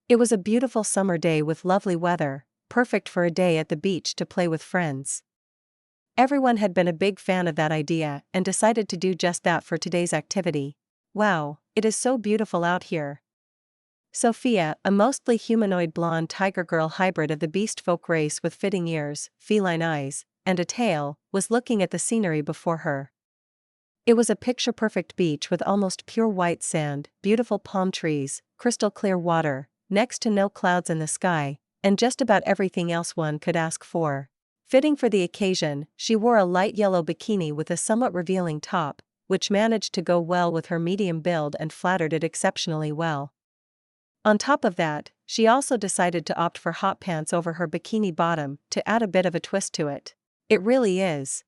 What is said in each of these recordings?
It was a beautiful summer day with lovely weather, perfect for a day at the beach to play with friends. Everyone had been a big fan of that idea and decided to do just that for today's activity. Wow, it is so beautiful out here. Sophia, a mostly humanoid blonde tiger girl hybrid of the beast folk race with fitting ears, feline eyes, and a tail, was looking at the scenery before her. It was a picture-perfect beach with almost pure white sand, beautiful palm trees, crystal clear water, next to no clouds in the sky, and just about everything else one could ask for. Fitting for the occasion, she wore a light yellow bikini with a somewhat revealing top, which managed to go well with her medium build and flattered it exceptionally well. On top of that, she also decided to opt for hot pants over her bikini bottom to add a bit of a twist to it. It really is.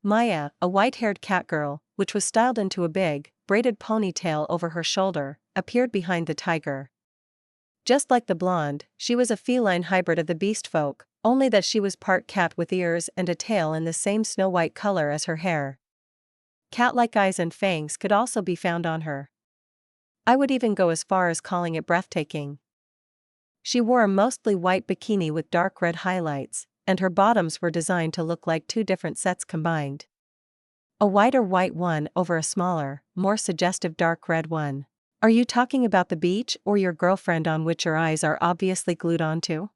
Maya, a white-haired cat girl, which was styled into a big, braided ponytail over her shoulder, appeared behind the tiger. Just like the blonde, she was a feline hybrid of the beast folk, only that she was part cat with ears and a tail in the same snow-white color as her hair. Cat-like eyes and fangs could also be found on her. I would even go as far as calling it breathtaking. She wore a mostly white bikini with dark red highlights, and her bottoms were designed to look like two different sets combined. A whiter white one over a smaller, more suggestive dark red one. Are you talking about the beach or your girlfriend on which your eyes are obviously glued onto?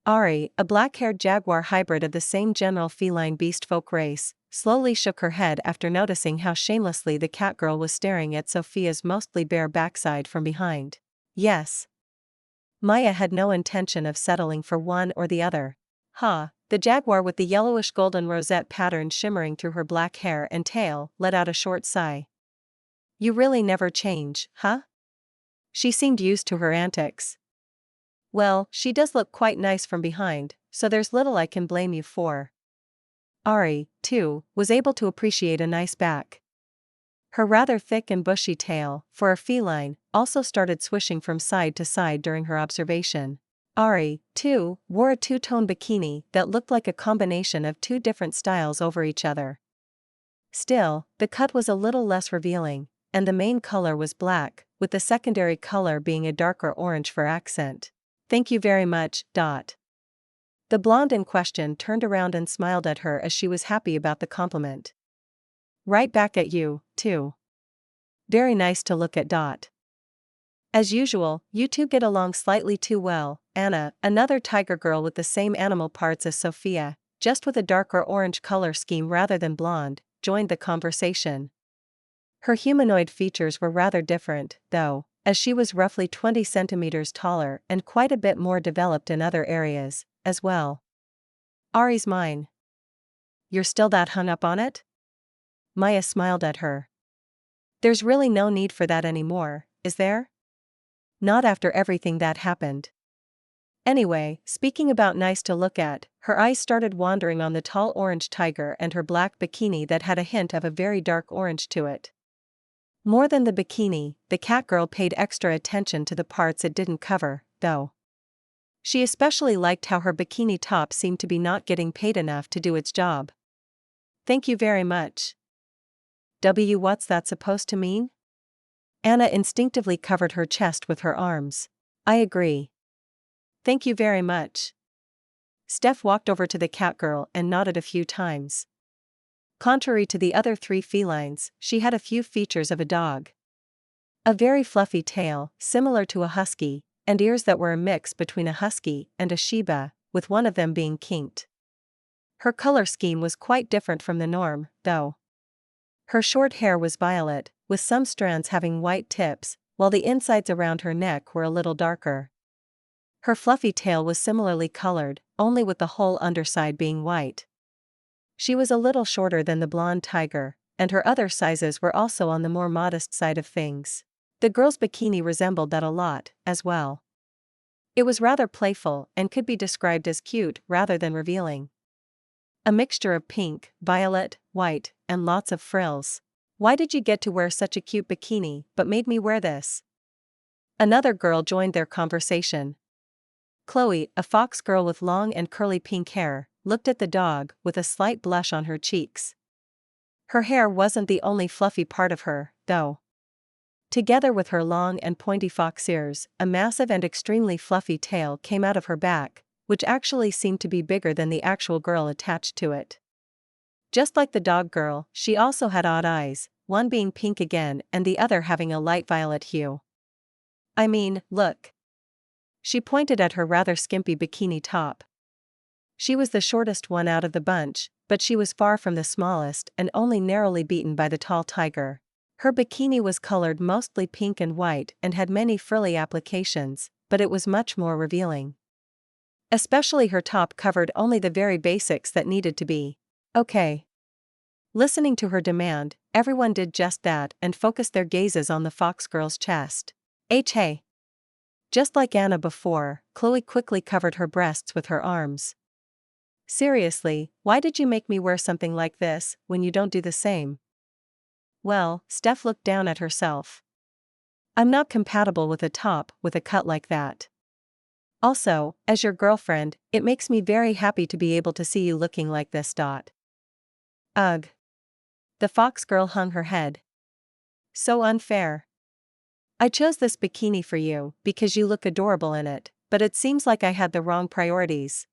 Ari, a black-haired jaguar hybrid of the same general feline beast folk race, slowly shook her head after noticing how shamelessly the cat girl was staring at Sophia's mostly bare backside from behind. Yes. Maya had no intention of settling for one or the other. The jaguar with the yellowish golden rosette pattern shimmering through her black hair and tail let out a short sigh. You really never change, huh? She seemed used to her antics. Well, she does look quite nice from behind, so there's little I can blame you for. Ari, too, was able to appreciate a nice back. Her rather thick and bushy tail, for a feline, also started swishing from side to side during her observation. Ari, too, wore a two-tone bikini that looked like a combination of two different styles over each other. Still, the cut was a little less revealing, and the main color was black, with the secondary color being a darker orange for accent. Thank you very much. The blonde in question turned around and smiled at her as she was happy about the compliment. Right back at you, too. Very nice to look at. As usual, you two get along slightly too well. Anna, another tiger girl with the same animal parts as Sophia, just with a darker orange color scheme rather than blonde, joined the conversation. Her humanoid features were rather different, though, as she was roughly 20 centimeters taller and quite a bit more developed in other areas, as well. Ari's mine. You're still that hung up on it? Maya smiled at her. There's really no need for that anymore, is there? Not after everything that happened. Anyway, speaking about nice to look at, her eyes started wandering on the tall orange tiger and her black bikini that had a hint of a very dark orange to it. More than the bikini, the cat girl paid extra attention to the parts it didn't cover, though. She especially liked how her bikini top seemed to be not getting paid enough to do its job. Thank you very much. What's that supposed to mean? Anna instinctively covered her chest with her arms. I agree. Thank you very much. Steph walked over to the cat girl and nodded a few times. Contrary to the other three felines, she had a few features of a dog. A very fluffy tail, similar to a husky, and ears that were a mix between a husky and a Shiba, with one of them being kinked. Her color scheme was quite different from the norm, though. Her short hair was violet, with some strands having white tips, while the insides around her neck were a little darker. Her fluffy tail was similarly colored, only with the whole underside being white. She was a little shorter than the blonde tiger, and her other sizes were also on the more modest side of things. The girl's bikini resembled that a lot, as well. It was rather playful and could be described as cute rather than revealing. A mixture of pink, violet, white, and lots of frills. Why did you get to wear such a cute bikini but made me wear this? Another girl joined their conversation. Chloe, a fox girl with long and curly pink hair, looked at the dog with a slight blush on her cheeks. Her hair wasn't the only fluffy part of her, though. Together with her long and pointy fox ears, a massive and extremely fluffy tail came out of her back, which actually seemed to be bigger than the actual girl attached to it. Just like the dog girl, she also had odd eyes, one being pink again and the other having a light violet hue. I mean, look. She pointed at her rather skimpy bikini top. She was the shortest one out of the bunch, but she was far from the smallest and only narrowly beaten by the tall tiger. Her bikini was colored mostly pink and white and had many frilly applications, but it was much more revealing. Especially her top covered only the very basics that needed to be. Okay. Listening to her demand, everyone did just that and focused their gazes on the fox girl's chest. Hey. Just like Anna before, Chloe quickly covered her breasts with her arms. Seriously, why did you make me wear something like this when you don't do the same? Well, Steph looked down at herself. I'm not compatible with a top with a cut like that. Also, as your girlfriend, it makes me very happy to be able to see you looking like this. Ugh. The fox girl hung her head. So unfair. I chose this bikini for you because you look adorable in it, but it seems like I had the wrong priorities.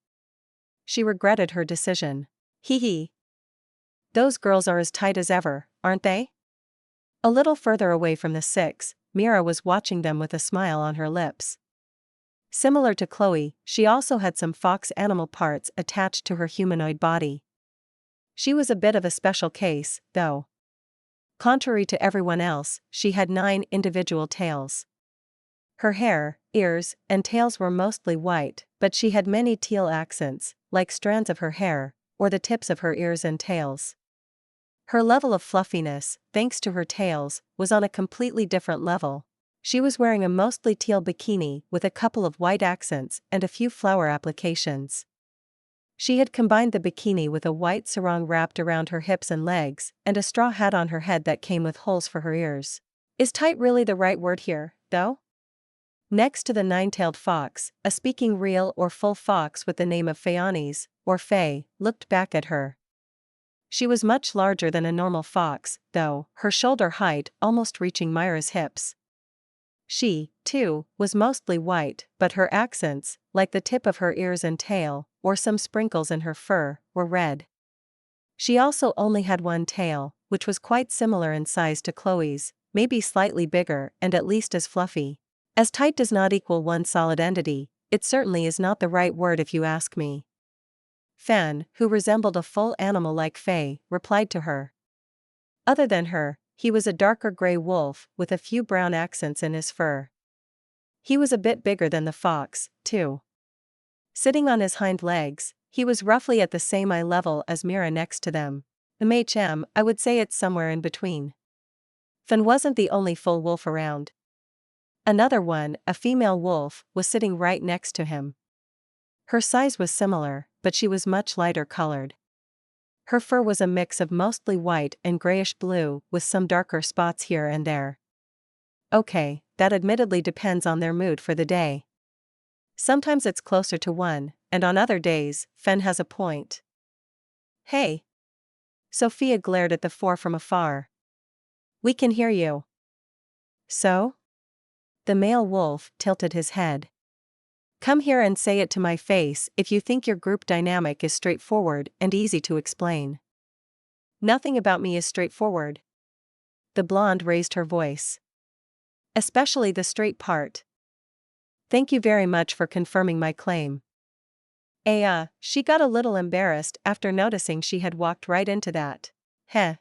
She regretted her decision. Hee hee. Those girls are as tight as ever, aren't they? A little further away from the six, Mira was watching them with a smile on her lips. Similar to Chloe, she also had some fox animal parts attached to her humanoid body. She was a bit of a special case, though. Contrary to everyone else, she had 9 individual tails. Her hair, ears, and tails were mostly white, but she had many teal accents, like strands of her hair, or the tips of her ears and tails. Her level of fluffiness, thanks to her tails, was on a completely different level. She was wearing a mostly teal bikini with a couple of white accents and a few flower applications. She had combined the bikini with a white sarong wrapped around her hips and legs, and a straw hat on her head that came with holes for her ears. Is tight really the right word here, though? Next to the 9-tailed fox, a speaking real or full fox with the name of Phaonis, or Fae, looked back at her. She was much larger than a normal fox, though, her shoulder height almost reaching Myra's hips. She, too, was mostly white, but her accents, like the tip of her ears and tail, or some sprinkles in her fur, were red. She also only had one tail, which was quite similar in size to Chloe's, maybe slightly bigger and at least as fluffy. As tight does not equal one solid entity, it certainly is not the right word if you ask me. Fan, who resembled a full animal like Faye, replied to her. Other than her, he was a darker gray wolf with a few brown accents in his fur. He was a bit bigger than the fox, too. Sitting on his hind legs, he was roughly at the same eye level as Mira next to them. I would say it's somewhere in between. Fan wasn't the only full wolf around. Another one, a female wolf, was sitting right next to him. Her size was similar, but she was much lighter colored. Her fur was a mix of mostly white and grayish-blue with some darker spots here and there. Okay, that admittedly depends on their mood for the day. Sometimes it's closer to one, and on other days, Fen has a point. Hey! Sophia glared at the four from afar. We can hear you. So? The male wolf tilted his head. Come here and say it to my face if you think your group dynamic is straightforward and easy to explain. Nothing about me is straightforward. The blonde raised her voice. Especially the straight part. Thank you very much for confirming my claim. She got a little embarrassed after noticing she had walked right into that. Heh.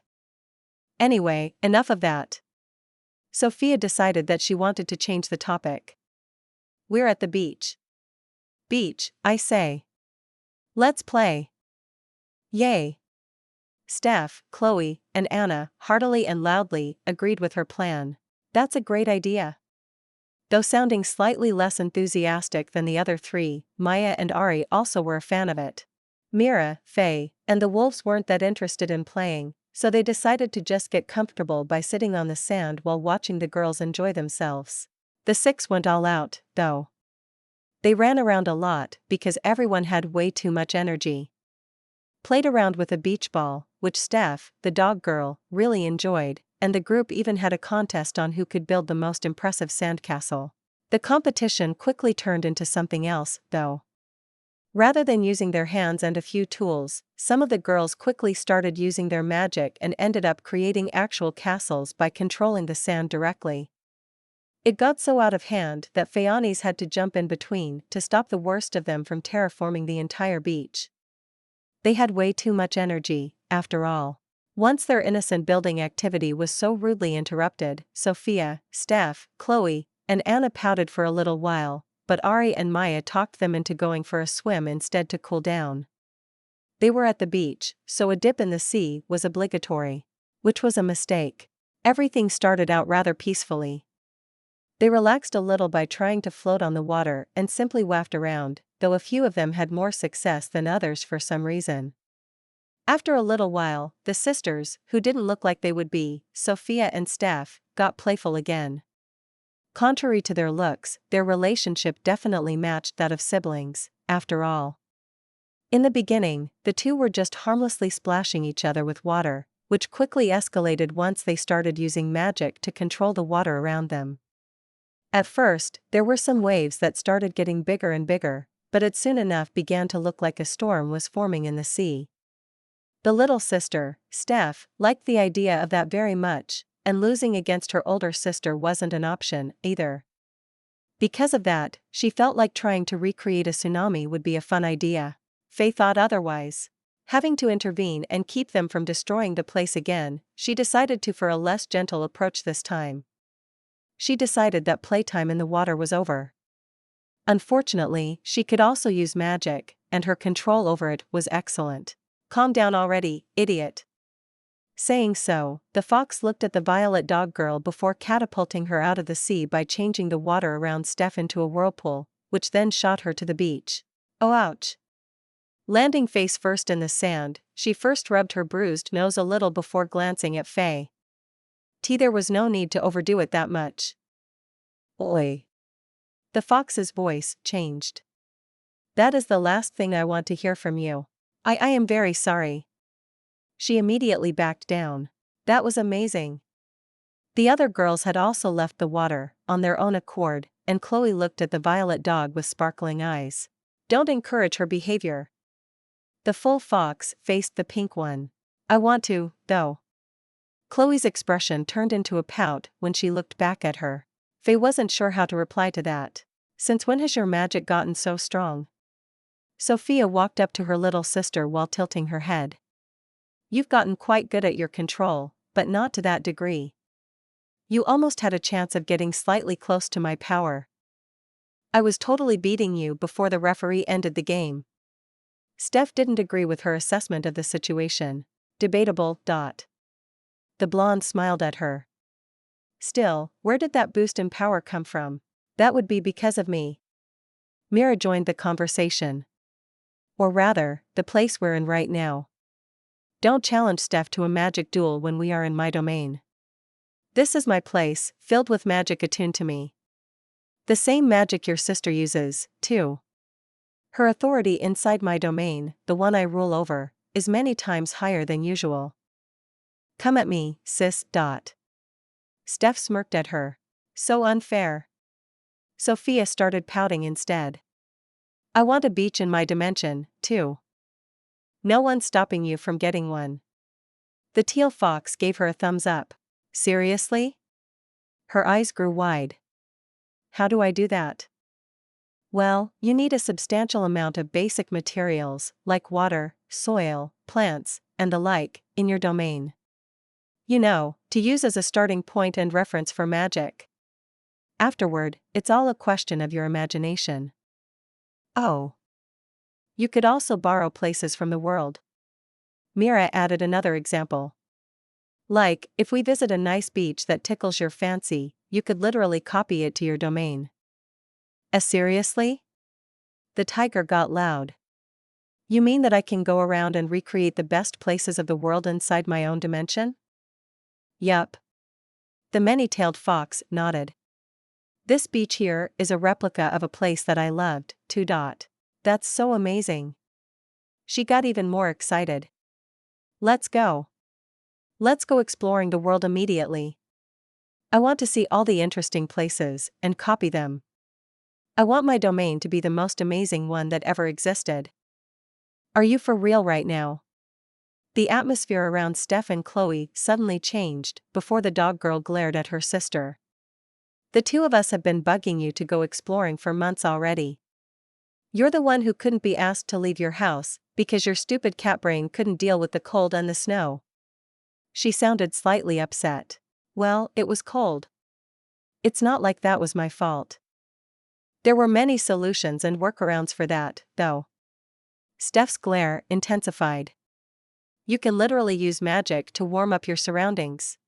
Anyway, enough of that. Sophia decided that she wanted to change the topic. We're at the beach. Beach, I say. Let's play. Yay. Steph, Chloe, and Anna, heartily and loudly, agreed with her plan. That's a great idea. Though sounding slightly less enthusiastic than the other three, Maya and Ari also were a fan of it. Mira, Faye, and the wolves weren't that interested in playing, so they decided to just get comfortable by sitting on the sand while watching the girls enjoy themselves. The six went all out, though. They ran around a lot because everyone had way too much energy. Played around with a beach ball, which Steph, the dog girl, really enjoyed, and the group even had a contest on who could build the most impressive sandcastle. The competition quickly turned into something else, though. Rather than using their hands and a few tools, some of the girls quickly started using their magic and ended up creating actual castles by controlling the sand directly. It got so out of hand that Phaonis had to jump in between to stop the worst of them from terraforming the entire beach. They had way too much energy, after all. Once their innocent building activity was so rudely interrupted, Sophia, Steph, Chloe, and Anna pouted for a little while, but Ari and Maya talked them into going for a swim instead to cool down. They were at the beach, so a dip in the sea was obligatory. Which was a mistake. Everything started out rather peacefully. They relaxed a little by trying to float on the water and simply wafted around, though a few of them had more success than others for some reason. After a little while, the sisters, who didn't look like they would be, Sophia and Steph, got playful again. Contrary to their looks, their relationship definitely matched that of siblings, after all. In the beginning, the two were just harmlessly splashing each other with water, which quickly escalated once they started using magic to control the water around them. At first, there were some waves that started getting bigger and bigger, but it soon enough began to look like a storm was forming in the sea. The little sister, Steph, liked the idea of that very much, and losing against her older sister wasn't an option, either. Because of that, she felt like trying to recreate a tsunami would be a fun idea. Faye thought otherwise. Having to intervene and keep them from destroying the place again, she decided for a less gentle approach this time. She decided that playtime in the water was over. Unfortunately, she could also use magic, and her control over it was excellent. "Calm down already, idiot." Saying so, the fox looked at the violet dog girl before catapulting her out of the sea by changing the water around Steph into a whirlpool, which then shot her to the beach. Oh ouch! Landing face first in the sand, she first rubbed her bruised nose a little before glancing at Faye. There was no need to overdo it that much. Oi. The fox's voice changed. "That is the last thing I want to hear from you. I am very sorry." She immediately backed down. That was amazing. The other girls had also left the water, on their own accord, and Chloe looked at the violet dog with sparkling eyes. "Don't encourage her behavior." The full fox faced the pink one. "I want to, though." Chloe's expression turned into a pout when she looked back at her. Faye wasn't sure how to reply to that. "Since when has your magic gotten so strong?" Sophia walked up to her little sister while tilting her head. "You've gotten quite good at your control, but not to that degree. You almost had a chance of getting slightly close to my power. I was totally beating you before the referee ended the game." Steph didn't agree with her assessment of the situation. Debatable. The blonde smiled at her. "Still, where did that boost in power come from?" "That would be because of me." Mira joined the conversation. "Or rather, the place we're in right now. Don't challenge Steph to a magic duel when we are in my domain. This is my place, filled with magic attuned to me. The same magic your sister uses, too. Her authority inside my domain, the one I rule over, is many times higher than usual. Come at me, sis. Steph smirked at her. "So unfair." Sophia started pouting instead. "I want a beach in my dimension, too. No one's stopping you from getting one." The teal fox gave her a thumbs up. "Seriously?" Her eyes grew wide. "How do I do that?" "Well, you need a substantial amount of basic materials, like water, soil, plants, and the like, in your domain. You know, to use as a starting point and reference for magic. Afterward, it's all a question of your imagination." "Oh. You could also borrow places from the world." Mira added another example. "Like, if we visit a nice beach that tickles your fancy, you could literally copy it to your domain." Seriously?" The tiger got loud. "You mean that I can go around and recreate the best places of the world inside my own dimension?" "Yup." The many-tailed fox nodded. "This beach here is a replica of a place that I loved, too. That's so amazing." She got even more excited. "Let's go." Let's go exploring the world immediately. I want to see all the interesting places and copy them. I want my domain to be the most amazing one that ever existed. Are you for real right now? The atmosphere around Steph and Chloe suddenly changed before the dog girl glared at her sister. The two of us have been bugging you to go exploring for months already. You're the one who couldn't be asked to leave your house because your stupid cat brain couldn't deal with the cold and the snow. She sounded slightly upset. Well, it was cold. It's not like that was my fault. There were many solutions and workarounds for that, though. Steph's glare intensified. You can literally use magic to warm up your surroundings.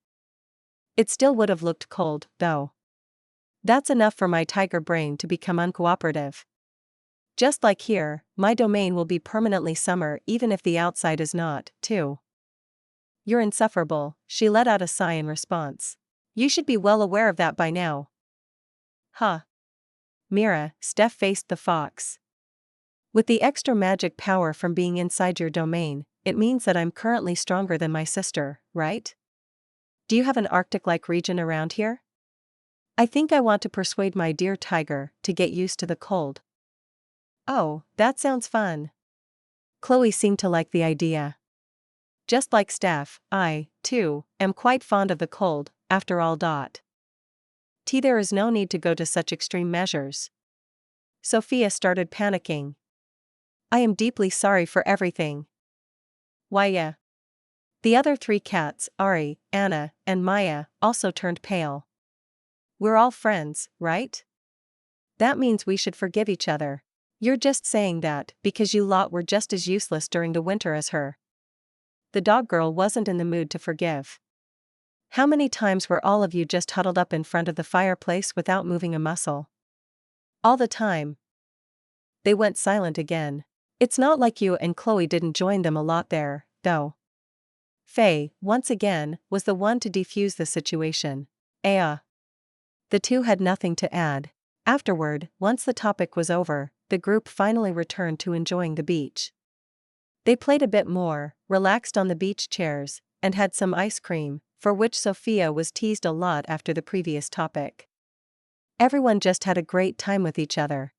It still would have looked cold, though. That's enough for my tiger brain to become uncooperative. Just like here, my domain will be permanently summer even if the outside is not, too. You're insufferable, she let out a sigh in response. You should be well aware of that by now. Huh. Mira, Steph faced the fox. With the extra magic power from being inside your domain, it means that I'm currently stronger than my sister, right? Do you have an Arctic-like region around here? I think I want to persuade my dear tiger to get used to the cold. Oh, that sounds fun. Chloe seemed to like the idea. Just like Steph, I, too, am quite fond of the cold, after all. There is no need to go to such extreme measures. Sophia started panicking. I am deeply sorry for everything. Why yeah. The other three cats, Ari, Anna, and Maya, also turned pale. We're all friends, right? That means we should forgive each other. You're just saying that because you lot were just as useless during the winter as her. The dog girl wasn't in the mood to forgive. How many times were all of you just huddled up in front of the fireplace without moving a muscle? All the time. They went silent again. It's not like you and Chloe didn't join them a lot there, though. Faye, once again, was the one to defuse the situation. The two had nothing to add. Afterward, once the topic was over, the group finally returned to enjoying the beach. They played a bit more, relaxed on the beach chairs, and had some ice cream, for which Sophia was teased a lot after the previous topic. Everyone just had a great time with each other.